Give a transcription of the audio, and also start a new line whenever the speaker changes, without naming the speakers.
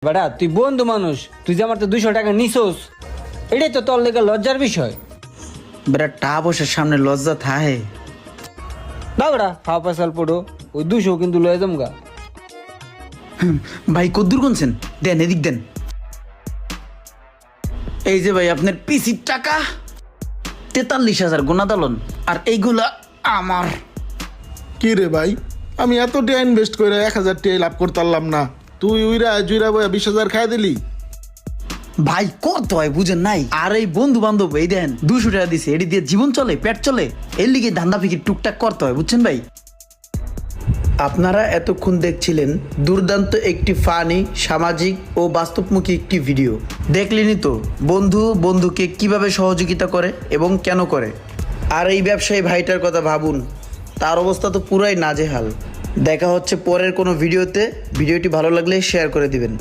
বেটা তুই বন্ধু মানুষ, তুই যে আমার তো 200 টাকা নিছোস, এটাই তো তোর লেগে লজ্জার বিষয়।
বেটা টা বসের সামনে লজ্জা থাহে।
না বেটা হাফ পাসাল পড়ো, ওই 200 কিন্তু লয়ে যামগা।
ভাই কদ্দুর গুনছেন? দেন এদিক দেন। এই যে ভাই আপনার পিসির টাকা 43,000 গোনা দালন, আর এইগুলা আমার।
কি রে ভাই, আমি এত টাকা ইনভেস্ট করে 1,000 টাকা লাভ করতে পারলাম না, তুই উইরা জুইরা বয়া 20,000 খাই দিলি।
ভাই কত হয় বুঝেন নাই? আর এই বন্ধু বান্ধব এই দেন 200 টাকা দিছে, এটি দিয়ে জীবন চলে, পেট চলে, এর লিগে ধান্দা ফিকির টুকটাক করতে হয়, বুঝছেন ভাই? আপনারা এতক্ষণ দেখছিলেন দুর্দান্ত একটি ফানি, সামাজিক ও বাস্তবমুখী একটি ভিডিও। দেখলেনই তো বন্ধু বন্ধুকে কিভাবে সহযোগিতা করে এবং কেন করে। আর এই ব্যবসায়ী ভাইটার কথা ভাবুন, তার অবস্থা তো পুরাই নাজেহাল। দেখা হচ্ছে পরের কোনো ভিডিওতে। ভিডিওটি ভালো লাগলে শেয়ার করে দিবেন।